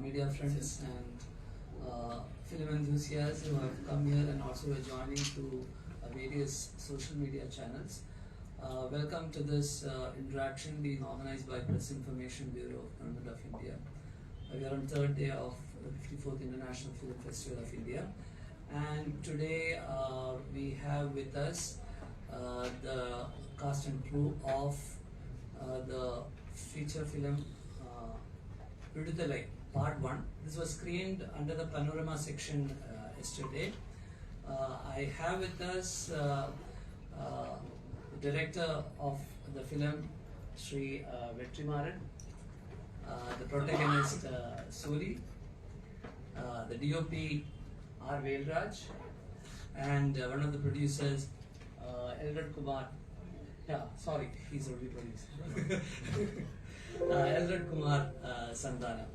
media friends and film enthusiasts who have come here and also are joining through various social media channels. Welcome to this interaction being organized by Press Information Bureau of Government of India. We are on the third day of the 54th International Film Festival of India, and today we have with us the cast and crew of the feature film Vidhuthalai Part 1. This was screened under the Panorama section yesterday. I have with us the director of the film, Sri Vettrimaran, the protagonist Suri, the DOP R. Velraj, and one of the producers, Eldred Kumar. Yeah, sorry, he's already produced. Eldred Kumar Sandana.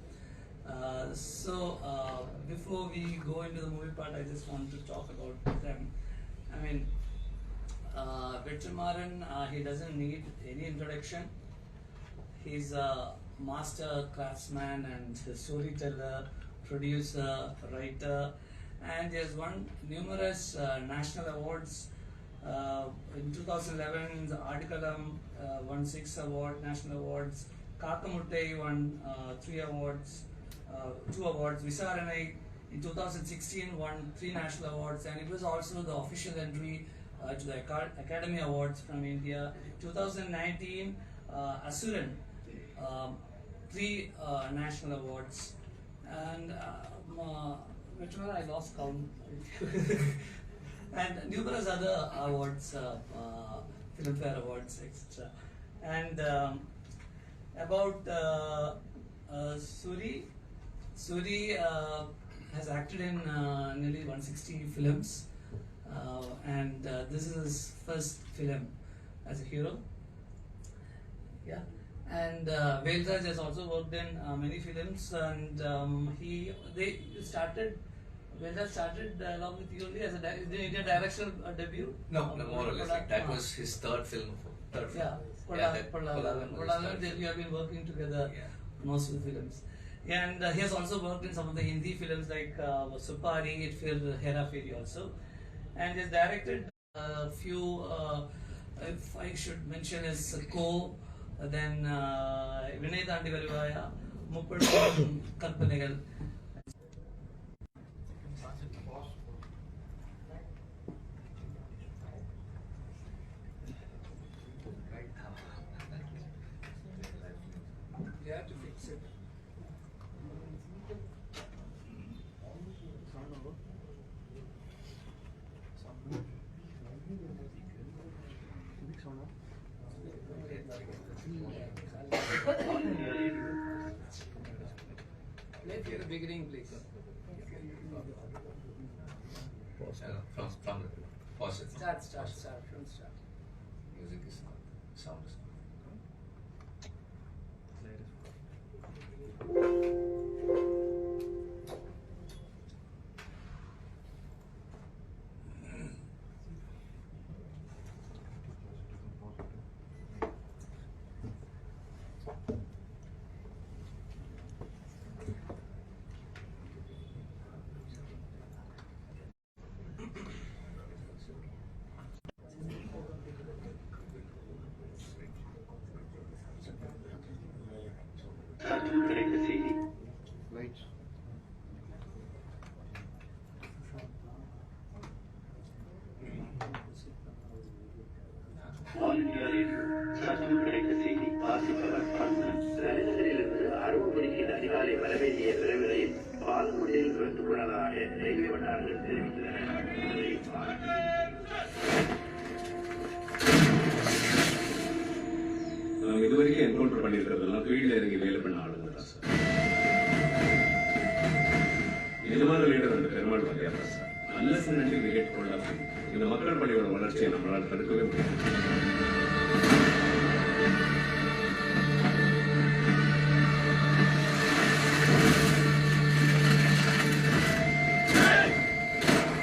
Before we go into the movie part, I just want to talk about them. I mean, Vettrimaran, he doesn't need any introduction. He's a master craftsman and storyteller, producer, writer, and he has won numerous national awards. In 2011, the Adikalam won 6 national awards. Kakamuttai won 3 awards, 2 awards. Visaranai in 2016 won 3 national awards, and it was also the official entry to the Academy Awards from India. 2019, Asuran, 3 national awards, and which one I lost count. And numerous other awards, Filmfare Awards, etc. And about Suri has acted in nearly 160 films, and this is his first film as a hero. Yeah, and Velraj has also worked in many films, and Velraj started along with you only as a directional debut. No, more or less. That was his third film. Yeah, Kodalan. Then we have been working together most of the films. Yeah, and he has also worked in some of the Hindi films like Supari, Hera Feri also. And he has directed a few, if I should mention, is Ko, then Vinay Thandi Varivaya, Muppadu Kalpanegal. You have to fix it. Play for the beginning, please. From pause it. Start, from start. Music is not, sound is not. Connect the CD. Lights. All India Radio. Start to connect the CD. வாசிப்பவர் பன்மன். தலைநகரிலிருந்து அருள்புரிக்கு அதிகாலை வரவேண்டிய விரைவில் பாலமுடியில் விருந்துள்ளதாக railway வட்டாரங்கள் தெரிவித்தன. நாம் இதுவரைக்கும் encounter பண்ணியிருக்கிறதெல்லாம் ஃபீல்டில் இறங்கி வேலை பண்ண ஆளுங்க தான் சார். நிஜமான லீடர் அந்த பெருமாள் வாரியா தான் சார். நல்ல சின்னி கிரிக்கெட் கொள்ளாது. இந்த மக்கள் பள்ளியோட வளர்ச்சியை நம்மளால் தடுக்கவே முடியாது.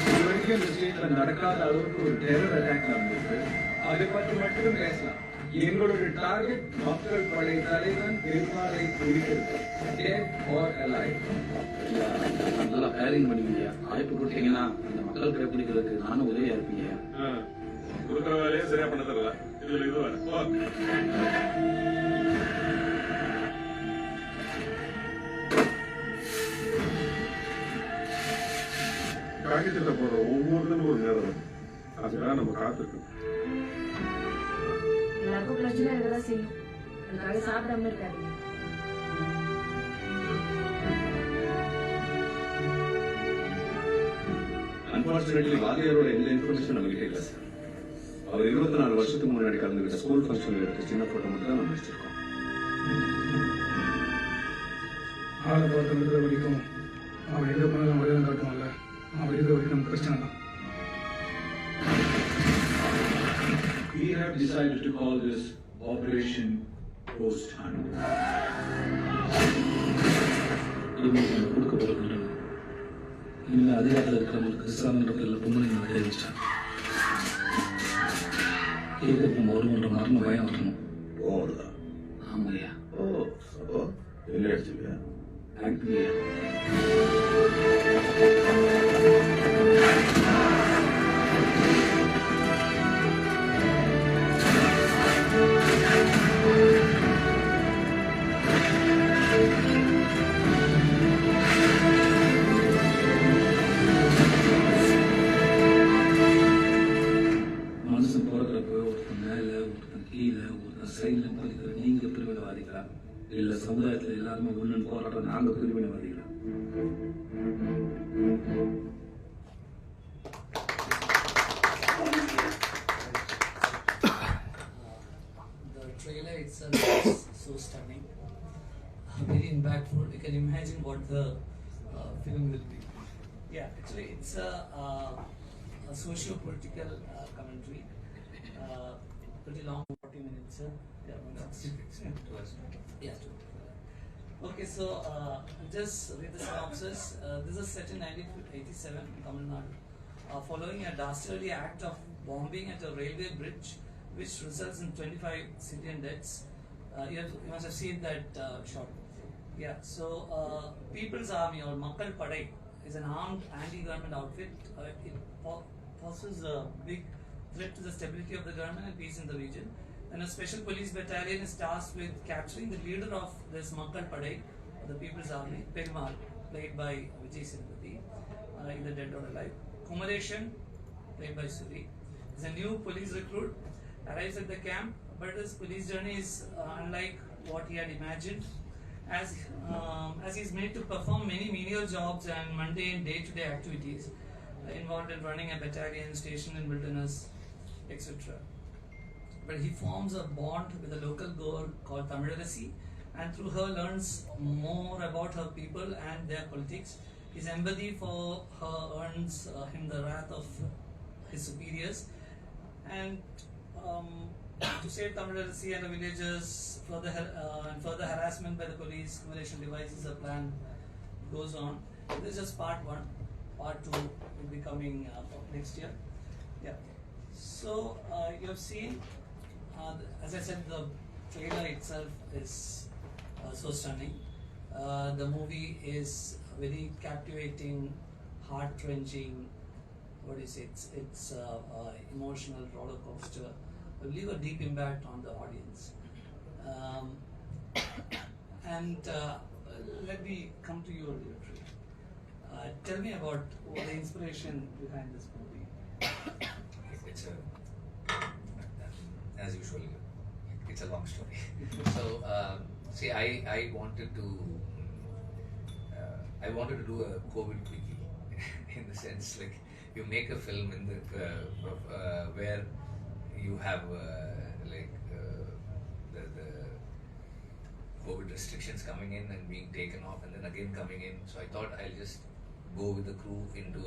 இதுவரைக்கும் இந்த ஸ்டேட்ல நடக்காத அளவுக்கு ஒரு டெரர் அட்டாக் நடந்தது. அதை பற்றி மட்டும் பேசலாம். எங்களுடைய டார்கெட் மக்கள் படை தலைவன் பெருமாளை குறிக்கிறது. Dead or alive. நல்லா பேரிங் பண்ணுவீங்க. வாய்ப்பு கொடுத்தீங்கன்னா அந்த மக்கள் படை பிடிக்கிறதுக்கு நானும் உதவியா இருப்பீங்க. கொடுக்குற வேலையை சரியா பண்ண தரல. இதுல இது வேற. காகிதத்துல போற ஒவ்வொருத்தரும் ஒரு நேரம். அதுதான் நம்ம காத்திருக்கோம். எல்லாருக்கும் பிரச்சனை இருக்கதான் செய்யும். அதுக்காக சாப்பிடாம இருக்காதீங்க. அன்பார்ச்சுனேட்லி வாதியாரோட எந்த இன்ஃபர்மேஷன் நம்ம கிட்ட இல்ல சார். அவர் 24 வருஷத்துக்கு முன்னாடி கலந்துகிட்ட ஸ்கூல் ஃபங்க்ஷன்ல எடுத்த சின்ன போட்டோ மட்டும் தான் நம்ம வச்சிருக்கோம். ஆளை பார்த்து இருக்கிற வரைக்கும் அவன் எங்க போனாலும் அவரே தான் காட்டுவான்ல. அவன் இருக்கிற வரைக்கும் நமக்கு பிரச்சனை தான். We have decided to call this Operation Post Hunt. இவங்களுக்கு நம்ம கொடுக்க போகிறோம். இனிமேல் அதிகாரத்தில் இருக்கிறவங்களுக்கு கிறிஸ்தாவன்ற பேரில் பொம்பளைங்க நிறைய வச்சிட்டாங்க. கேட்கப்போ ஒருவன்ற மரண பயம் வரணும். ஓடுதா? ஆமாய்யா. என்ன அடிச்சுவியா? ஆக்டிவியா. மனுஷன் பிறக்கிறப்ப ஒருத்தன் மேலே ஒருத்தன் கீழே ஒருத்தன் சைடில் படிக்கிற நீங்கள் பிரிவினைவாதிகளா இல்லை சமுதாயத்தில் எல்லாருமே ஒன்றுன்னு போராடுற நாங்கள் பிரிவினைவாதிகளா? The trailer itself is so stunning, very impactful. You can imagine what the film will be. Yeah, actually, it's a socio-political commentary. Pretty long, 40 minutes. Yeah, 160. Yeah. Okay, so just read the synopsis. This is set in 1987 in Tamil Nadu. Following a dastardly act of bombing at a railway bridge, which results in 25 civilian deaths. You must have seen that shot. Yeah, so People's Army or Makkal Padai is an armed anti-government outfit. It poses a big threat to the stability of the government and peace in the region. And a special police battalion is tasked with capturing the leader of this Makkal Padai, the People's Army, Perumal, played by Vijay Sirupati, either dead or alive. Kumareshan, played by Suri, is a new police recruit, arrives at the camp, but his police journey is unlike what he had imagined, as he is made to perform many menial jobs and mundane day-to-day activities involved in running a battalion, stationed in wilderness, etc. But he forms a bond with a local girl called Tamil, and through her learns more about her people and their politics. His empathy for her earns him the wrath of his superiors, and to save Tamil and the villagers and further harassment by the police, Kumareshan devises a plan, goes on. This is just part 1. Part 2 will be coming next year. Yeah. So you have seen, as I said, the trailer itself is so stunning. The movie is very captivating, heart-wrenching. What do you say? It's emotional roller coaster. Will leave a deep impact on the audience. And let me come to you, Vidhuthalai. Tell me about the inspiration behind this movie. It's as usual, it's a long story. So, see, I wanted to do a COVID quickie in the sense, like, you make a film in the where you have the COVID restrictions coming in and being taken off and then again coming in. So I thought I'll just go with the crew into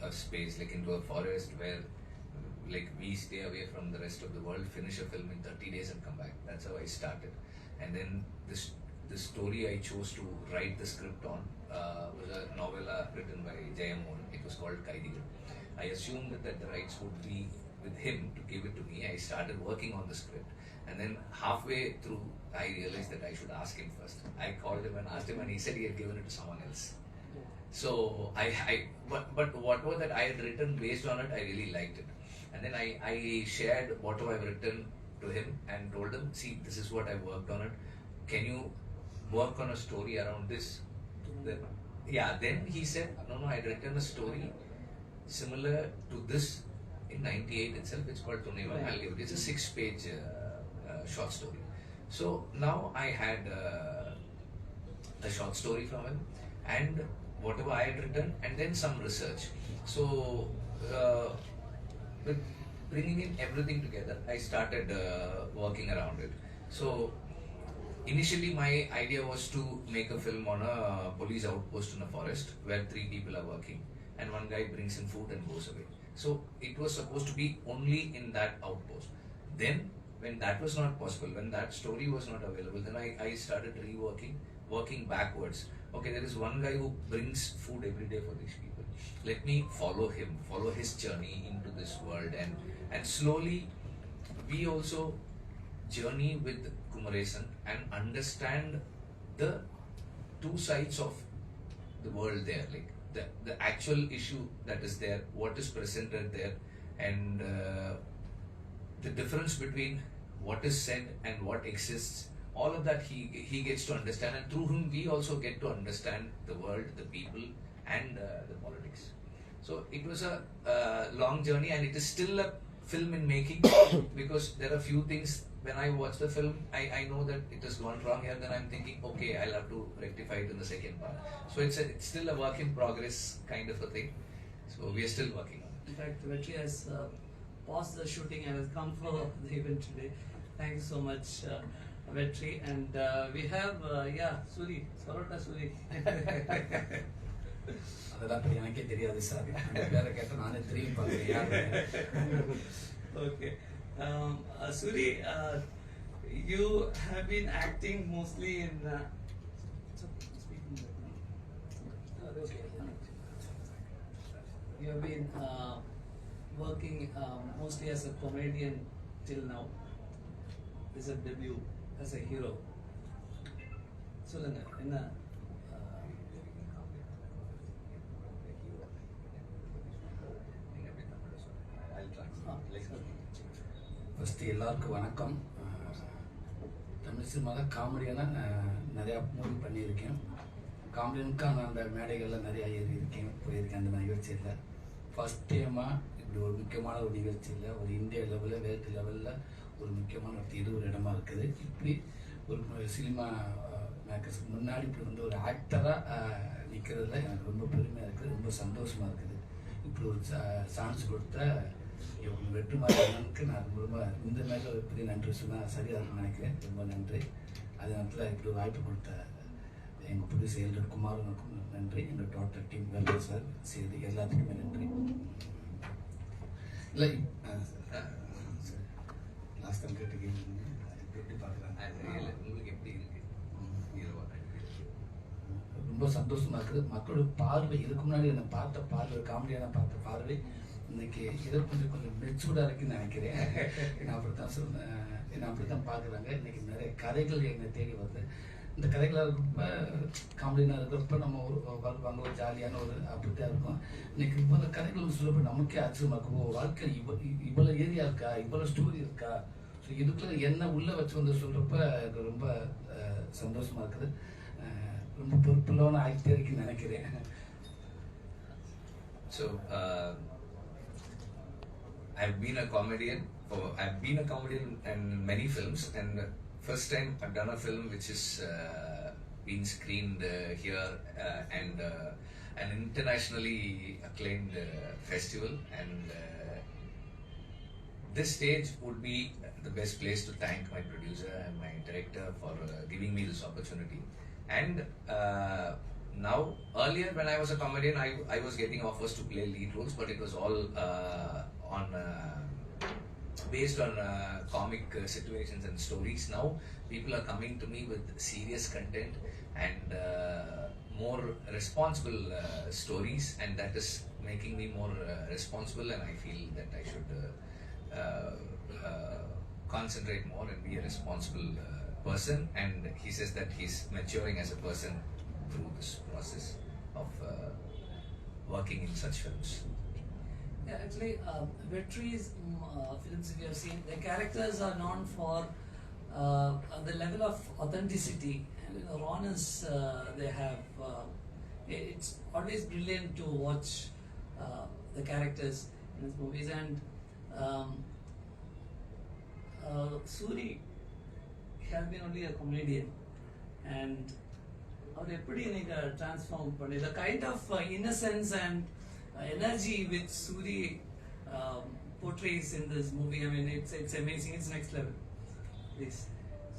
a space, like into a forest where like we stay away from the rest of the world, finish a film in 30 days and come back. That's how I started. And then the story I chose to write the script on was a novella written by Jayamohan. It was called Kaidigal. I assumed that the rights would be with him to give it to me. I started working on the script, And then halfway through, I realized that I should ask him first. I called him and asked him, and he said he had given it to someone else. So but whatever that I had written based on it, I really liked it. And then I shared whatever I've written to him and told him, see, this is what I worked on it. Can you work on a story around this? Then he said, no, I had written a story similar to this in '98 itself. It's called Tuneva. I'll give it. It's a 6-page short story. So now I had a short story from him and whatever I had written, and then some research. So with bringing in everything together, I started working around it. So initially my idea was to make a film on a police outpost in a forest where 3 people are working and one guy brings in food and goes away. So it was supposed to be only in that outpost. Then when that was not possible, when that story was not available, then I started working backwards. Okay, there is one guy who brings food every day for these people. Let me follow him, follow his journey into this world, and slowly we also journey with Kumaresan and understand the 2 sides of the world there, like the actual issue that is there, what is presented there, and the difference between what is said and what exists. All of that he gets to understand, and through him we also get to understand the world, the people, and the politics. So it was a long journey, and it is still a film in making because there are few things. When I watch the film, I know that it has gone wrong here. Then I'm thinking, okay, I'll have to rectify it in the second part. So it's still a work in progress kind of a thing. So we are still working on it. In fact, Vetri has paused the shooting and has come for the event today. Thank you so much, Vetri. And we have, Suri, Sarota Suri. அதெல்லாம் எனக்கே தெரியாது sir. அந்த பேரை கேட்ட நானே திரும்பி பார்க்கிறேன். Okay. Suri, you have been acting mostly in. You have been working mostly as a comedian till now. This is a debut as a hero. சொல்லுங்க என்ன ஃபஸ்ட்டு எல்லாருக்கும் வணக்கம். தமிழ் சினிமாவில் காமெடியான நிறையா மூவி பண்ணியிருக்கேன். காமெடியனுக்காக அந்த மேடைகளில் நிறையா ஏறியிருக்கேன், போயிருக்கேன் அந்த நிகழ்ச்சியில். ஃபஸ்ட் டைமாக இப்படி ஒரு முக்கியமான ஒரு நிகழ்ச்சியில் ஒரு இந்தியா லெவலில் வேர்ல்டு லெவலில் ஒரு முக்கியமான ஒரு இடமா இருக்குது. இப்படி ஒரு சினிமா மேக்கர்ஸ்க்கு முன்னாடி இப்படி வந்து ஒரு ஆக்டராக நிற்கிறதுல எனக்கு ரொம்ப பெருமையாக இருக்குது, ரொம்ப சந்தோஷமாக இருக்குது. இப்படி ஒரு சான்ஸ் கொடுத்த வெற்றிமாறனுக்கு நான் ரொம்ப இந்த மாதிரி ஒரு பெரிய நன்றி சொன்னால் சரியாக இருக்குன்னு நினைக்கிறேன். ரொம்ப நன்றி. அதே நேரத்தில் இப்படி ஒரு வாய்ப்பு கொடுத்த எங்கள் ப்ரொடியூசர் எல்டர் குமாரனுக்கும் நன்றி, எங்கள் டோட்டல் டீம் வெல்டர் சார் செய்து எல்லாத்துக்குமே நன்றி. இல்லை லாஸ்ட் டைம் கேட்டு எப்படி பார்க்குறாங்க, உங்களுக்கு எப்படி இருக்கு? ரொம்ப சந்தோஷமாக இருக்குது. மக்களோட பார்வை இதுக்கு முன்னாடி என்னை பார்த்த பார்வை, காமெடியான பார்த்த பார்வை இன்னைக்கு இதை கொஞ்சம் மெச்சூர்டாக இருக்குன்னு நினைக்கிறேன். நான் அப்படித்தான் சொன்னேன், நான் அப்படித்தான் பார்க்குறாங்க. இன்னைக்கு நிறைய கதைகள் என்னை தேடி வருது. இந்த கதைகளாக இருக்கிறப்ப காமெடியாக இருக்கிறப்ப நம்ம வருவாங்க, ஒரு ஜாலியான ஒரு அப்படித்தான் இருக்கும். இன்னைக்கு இப்போ அந்த கதைகள் சொல்லப்போ நமக்கே ஆச்சரியமாக இருக்கும். வாழ்க்கை இவ்வளோ ஏரியா இருக்கா, இவ்வளோ ஸ்டோரி இருக்கா, ஸோ இதுக்குள்ள என்ன உள்ளே வச்சு வந்து சொல்கிறப்ப எனக்கு ரொம்ப சந்தோஷமாக இருக்குது. ரொம்ப பொறுப்புள்ளவன ஆகிட்டே இருக்குன்னு நினைக்கிறேன். So I've been a comedian in many films, and first time I've done a film which is been screened here and an internationally acclaimed festival, and this stage would be the best place to thank my producer and my director for giving me this opportunity. And now, earlier when I was a comedian, I was getting offers to play lead roles, but it was all based on comic situations and stories. Now people are coming to me with serious content and more responsible stories, and that is making me more responsible, and I feel that I should concentrate more and be a responsible person, and he says that he's maturing as a person through this process of working in such films. Yeah, actually, Vetri's films, if you have seen, the characters are known for the level of authenticity and rawness they have. It's always brilliant to watch the characters in his movies. And Suri has been only a comedian, and அவர் எப்படி எனக்கு transform பண்ணி the kind of innocence and energy which Suri portrays in this movie, I mean it's amazing, it's next level. Please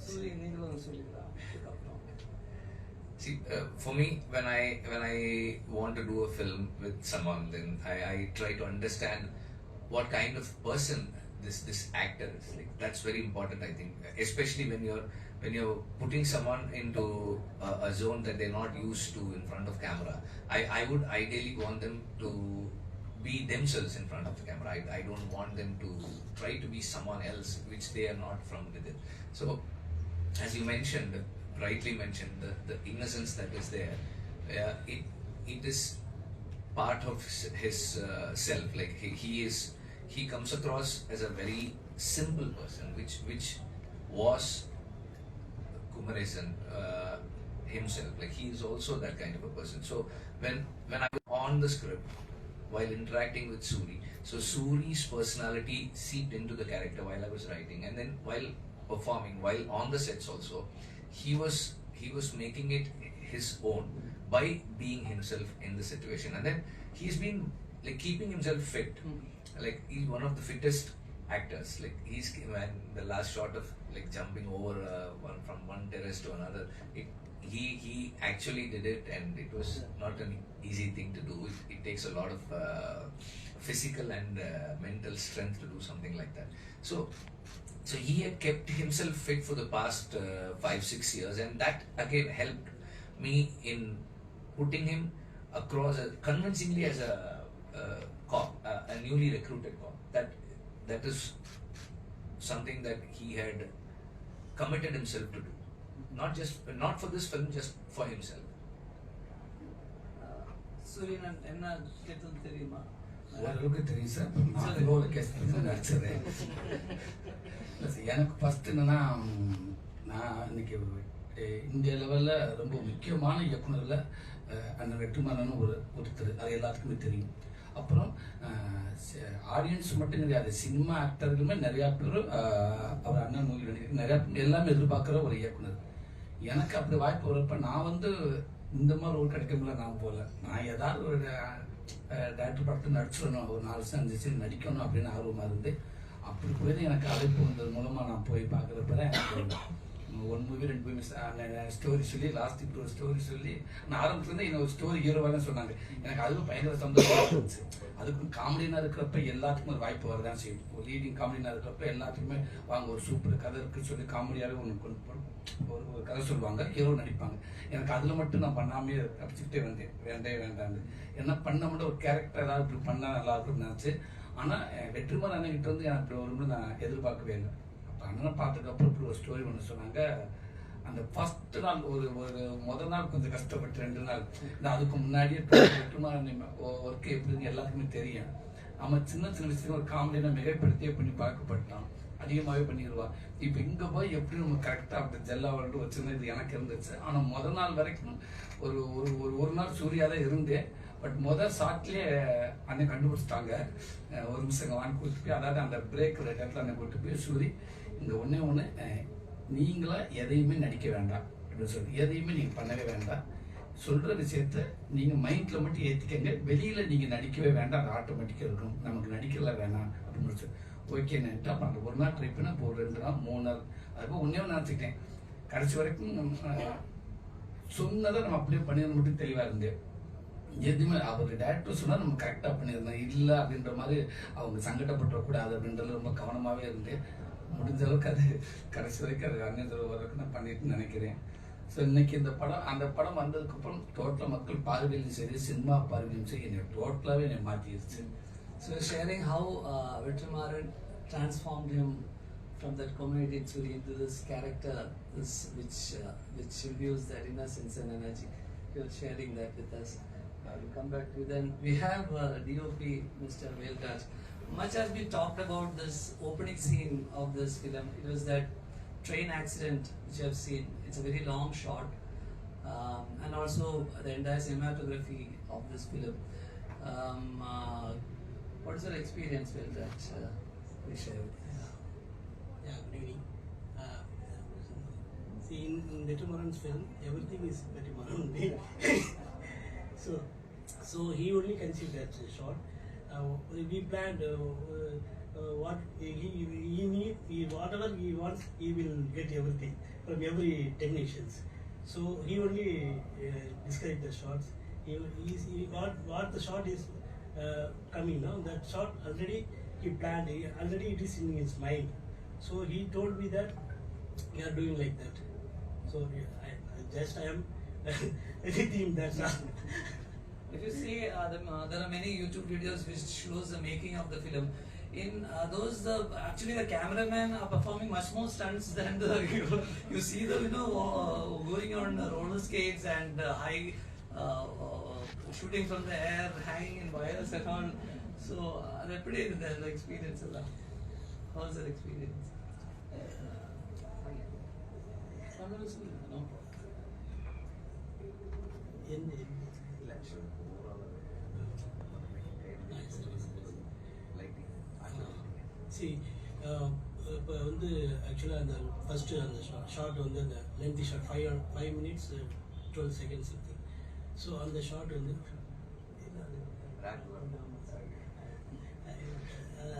Suri, நீங்களும் சொல்லிக்கலாம். See, for me, when I want to do a film with someone, then I try to understand what kind of person this actor is. Like, that's very important, I think, especially when you're putting someone into a zone that they're not used to in front of camera. I would ideally want them to be themselves in front of the camera. I don't want them to try to be someone else which they are not from within. So, as you mentioned, rightly mentioned, the innocence that is there, it is part of his self. Like he comes across as a very simple person, which was Kumaresan himself. Like, he is also that kind of a person. So when I was on the script while interacting with Suri, so Suri's personality seeped into the character while I was writing, and then while performing, while on the sets also, he was making it his own by being himself in the situation. And then he's been like keeping himself fit. Like, he's one of the fittest actors. Like, he's, man, the last shot of like jumping over from one terrace to another, he actually did it, and it was not an easy thing to do. It takes a lot of physical and mental strength to do something like that. So he had kept himself fit for the past 5-6 years, and that again helped me in putting him across convincingly as a cop, a newly recruited cop. That is something that he had committed himself to do, not for this film, just for himself. சூரியன் என்ன கேட்டது தெரியுமா? ஓரளவுக்கு தெரியும் sir. நான் role case நடிச்சிடுறேன். எனக்கு first என்னன்னா, நான் இன்னைக்கு இந்திய லெவலில் ரொம்ப முக்கியமான இயக்குனரில் அண்ணன் வெற்றிமாறன் ஒருத்தர், அது எல்லாத்துக்குமே தெரியும். அப்புறம் ஆடியன்ஸ் மட்டும் கிடையாது, சினிமா ஆக்டர்களுமே நிறையா பேர் அவர் அண்ணன் மூவி நடிக்க நிறையா எல்லாமே எதிர்பார்க்குற ஒரு இயக்குனர். எனக்கு அப்படி வாய்ப்பு வரப்ப நான் இந்த மாதிரி ரோல் கிடைக்கும்ல நான் போகல. நான் ஏதாவது ஒரு டேரக்டர் படத்தை நடிச்சிடணும், ஒரு 4 வருஷம் 5 வருஷம் நடிக்கணும் அப்படின்னு ஆர்வமாக இருந்து, அப்படி போய் எனக்கு அழைப்பு வந்தது மூலமாக நான் போய் பார்க்குறப்ப தான் எனக்கு 1 மூவி 2 மூவி ஸ்டோரி சொல்லி, லாஸ்ட் இப்போ ஒரு ஸ்டோரி சொல்லி, நான் ஆரம்பத்துலேருந்து இன்னொரு ஸ்டோரி ஹீரோவாக சொன்னாங்க. எனக்கு அதுவும் பயங்கர சந்தோஷமாக இருந்துச்சு. அதுக்கும் காமெடியாக இருக்கிறப்ப எல்லாத்துக்கும் ஒரு வாய்ப்பு வரதான் செய்யும். ஒரு லீடிங் காமெடியாக இருக்கிறப்ப எல்லாத்துக்குமே வாங்க ஒரு சூப்பர் கதை இருக்குன்னு சொல்லி காமெடியாகவே ஒன்று ஒரு கதை சொல்லுவாங்க, ஹீரோ நடிப்பாங்க. எனக்கு அதில் மட்டும் நான் பண்ணாமே தப்பிச்சுக்கிட்டே வந்தேன், வேண்டாம் என்ன பண்ண மட்டும் ஒரு கேரக்டர் ஏதாவது இப்படி பண்ணால் நல்லா இருக்கும்னு நினச்சி. ஆனால் வெற்றிமாறன் அண்ணன்கிட்ட எனக்கு ஒரு நான் எதிர்பார்க்கவே இல்லை. அப்போ அண்ணனை பார்த்ததுக்கப்புறம் இப்படி ஒரு ஸ்டோரி ஒன்று சொன்னாங்க. அந்த ஃபர்ஸ்ட் நாள் ஒரு முதல் நாள் கொஞ்சம் கஷ்டப்பட்டு 2 நாள், அதுக்கு முன்னாடியே வெற்றிமாறன் ஒர்க்கு எப்படின்னு எல்லாத்துக்குமே தெரியும். நம்ம சின்ன விஷயம் ஒரு காமெடியாக மிகைப்படுத்தியே பண்ணி பார்க்கப்பட்டான், அதிகமாகவே பண்ணிடுவான். இப்போ இங்கே போய் எப்படி நம்ம கரெக்டாக அப்படி ஜெல்லாக வச்சுருந்தேன், இது எனக்கு இருந்துச்சு. ஆனால் முதல் நாள் வரைக்கும் ஒரு நாள் சூர்யாதான் இருந்தேன். பட் முதல் ஷாட்லேயே அண்ணன் கண்டுபிடிச்சிட்டாங்க. ஒரு நிமிஷம் வாங்கி கூட்டு போய், அதாவது அந்த பிரேக் இடத்துல அண்ணன் கூட்டு போய், சூரி இங்கே ஒன்று நீங்களா எதையுமே நடிக்க வேண்டாம் அப்படின்னு சொல்லி, எதையுமே நீங்கள் பண்ணவே வேண்டாம், சொல்கிற விஷயத்த நீங்கள் மைண்டில் மட்டும் ஏற்றிக்கங்க, வெளியில் நீங்கள் நடிக்கவே வேண்டாம், அது ஆட்டோமேட்டிக்காக இருக்கும், நமக்கு நடிக்கலாம் வேணாம் அப்படின்னு சொல்லி. Okay night. அப்போ அந்த ஒரு நாள் ட்ரை பண்ண, இப்போ ஒரு 2 நாள் 3 நாள், அதுக்கு ஒன்றே நினச்சிக்கிட்டேன். கடைசி வரைக்கும் நம்ம சொன்னதை நம்ம அப்படியே பண்ணிடுறது மட்டும் தெளிவாக இருந்தேன். எதுவுமே அவர் டேரக்டர் சொன்னால் நம்ம கரெக்டாக பண்ணியிருந்தேன், இல்லை அப்படின்ற மாதிரி அவங்க சங்கடப்பட்டுறக்கூடாது அப்படின்றது ரொம்ப கவனமாகவே இருந்தேன். முடிஞ்ச அளவுக்கு அது கடைசி வரைக்கும் அது அண்ணன் வரைக்கும் நான் பண்ணிட்டுன்னு நினைக்கிறேன். ஸோ இன்னைக்கு அந்த படம் வந்ததுக்கப்புறம் டோட்டலாக மக்கள் பார்வையிலும் சரி, சினிமா பார்வையிலும் சரி, என்னை டோட்டலாகவே என்னை மாற்றிடுச்சு. So sharing how Vetrimaran transformed him from that comedy into this character, which imbues that innocence and energy. You're sharing that with us. We'll come back to you. Then we have DOP Mr. Velraj. Much has been talked about this opening scene of this film. It was that train accident which you have seen. It's a very long shot, and also the entire cinematography of this film. What is your experience with that? Please share with us. Yeah, good evening. See, in Little Moran's film, everything is Little Moran. So he only conceived that shot. We planned what he needs, whatever he wants, he will get everything from every technicians. So he only described the shots. He got what the shot is coming now. That shot already he planned. Already it is in his mind. So he told me that we are doing like that. So I am with him. That's all. If you see, there are many YouTube videos which shows the making of the film. In those, actually the cameramen are performing much more stunts than the you see them, going on roller skates and high shooting from the air, hanging in wires and all. So they're pretty the experience. How's that experience? See, இப்போ வந்து ஆக்சுவலாக அந்த first அந்த short வந்து அந்த lengthy short 5 minutes 12 seconds இருக்குது. So அந்த short வந்து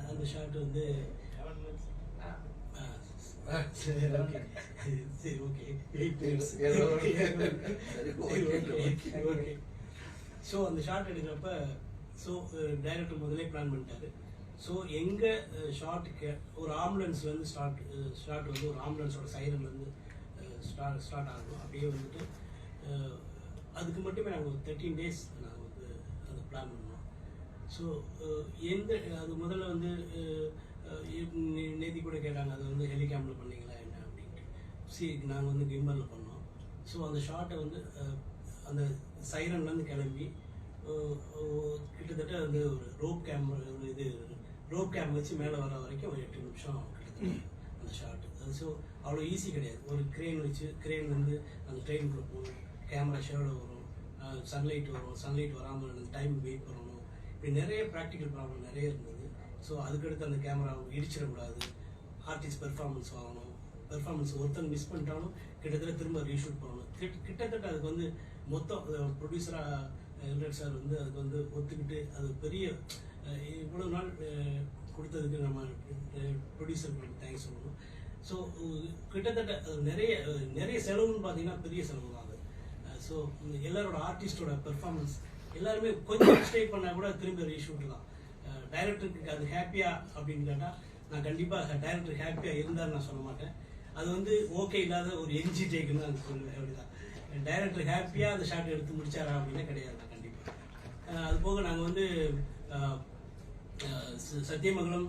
அந்த ஷார்ட் வந்து சரி ஓகே 8 minutes ஓகே. ஸோ அந்த ஷார்ட் எடுக்கிறப்ப ஸோ டைரக்டர் முதலே பிளான் பண்ணிட்டாரு. ஸோ எங்கள் ஷார்ட்டுக்கு ஒரு ஆம்புலன்ஸ்லேருந்து ஸ்டார்ட் வந்து ஒரு ஆம்புலன்ஸோட சைரன்லேருந்து ஸ்டார்ட் ஆகும். அப்படியே வந்துட்டு அதுக்கு மட்டுமே நாங்கள் ஒரு 13 days நாங்கள் வந்து அதை பிளான் பண்ணோம். ஸோ அது முதல்ல வந்து நேத்தி கூட கேட்டாங்க, அது வந்து ஹெலிகாப்டரில் பண்ணீங்களா என்ன அப்படின்ட்டு. நாங்கள் வந்து கிம்பரில் பண்ணோம். ஸோ அந்த ஷார்ட்டை வந்து அந்த சைரன்லேருந்து கிளம்பி கிட்டத்தட்ட வந்து ஒரு ரோப் கேம் வச்சு மேலே வர வரைக்கும் ஒரு 8 நிமிஷம் கிட்டத்தட்ட அந்த ஷார்ட். அது ஸோ அவ்வளோ ஈஸி கிடையாது. ஒரு க்ரெயின் வந்து அந்த ட்ரெயினுக்குள்ளே போகணும், கேமரா ஷேடோ வரும், சன்லைட் வராமல் அந்த டைம் வெயிட் பண்ணணும். இப்படி நிறைய ப்ராக்டிக்கல் ப்ராப்ளம் நிறைய இருந்தது. ஸோ அதுக்கடுத்து அந்த கேமரா இடிச்சிடக்கூடாது, ஆர்டிஸ்ட் பெர்ஃபார்மன்ஸ் வாங்கணும். பெர்ஃபார்மன்ஸ் ஒருத்தங்க மிஸ் பண்ணிட்டாலும் கிட்டத்தட்ட திரும்ப ரீஷூட் பண்ணணும். கிட்டத்தட்ட அதுக்கு வந்து மொத்தம் ப்ரொடியூசராக எல்ரட் சார் வந்து அதுக்கு வந்து ஒத்துக்கிட்டு அது பெரிய இவ்வளோ நாள் கொடுத்ததுக்கு நம்ம ப்ரொடியூசருக்கு தேங்க்ஸ் சொல்லணும். ஸோ கிட்டத்தட்ட நிறைய செலவுன்னு பார்த்தீங்கன்னா பெரிய செலவு தான் அது. ஸோ எல்லாரோட ஆர்டிஸ்டோட பெர்ஃபார்மன்ஸ் எல்லாருமே கொஞ்சம் மிஸ்டேக் பண்ணால் கூட திரும்ப ரீஷூட் தான். டைரக்டருக்கு அது ஹாப்பியா அப்படின்னு கேட்டால் நான் கண்டிப்பாக டைரக்டர் ஹாப்பியாக இருந்தார் நான் சொல்ல மாட்டேன். அது வந்து ஓகே இல்லாத ஒரு என்ஜி டேக்குன்னு நான் சொல்லுவேன். அப்படிதான் டைரக்டர் ஹாப்பியாக அந்த ஷாட் எடுத்து முடிச்சாரா அப்படின்னா கிடையாது நான் கண்டிப்பாக. அது போக நாங்கள் வந்து சத்தியமங்கலம்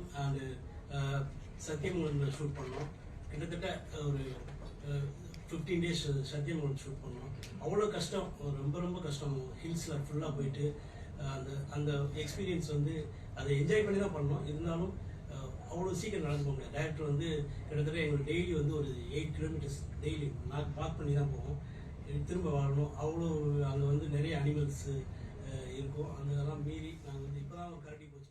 ஷூட் பண்ணோம். கிட்டத்தட்ட ஒரு 15 days சத்தியமங்கலம் ஷூட் பண்ணோம். அவ்வளோ கஷ்டம், ரொம்ப ரொம்ப கஷ்டம். ஹில்ஸில் ஃபுல்லாக போயிட்டு அந்த எக்ஸ்பீரியன்ஸ் வந்து அதை என்ஜாய் பண்ணி தான் பண்ணோம். இருந்தாலும் அவ்வளோ சீக்கிரம் நடந்து போக முடியாது. டைரக்டர் வந்து கிட்டத்தட்ட எங்களுக்கு டெய்லி வந்து ஒரு 8 kilometers டெய்லி நான் வாக் பண்ணி தான் போவோம். திரும்ப வரணும். அவ்வளோ அங்கே வந்து நிறைய அனிமல்ஸு இருக்கும். அந்த இதெல்லாம் மீறி நாங்கள் வந்து இப்போ தான் கரடி போச்சு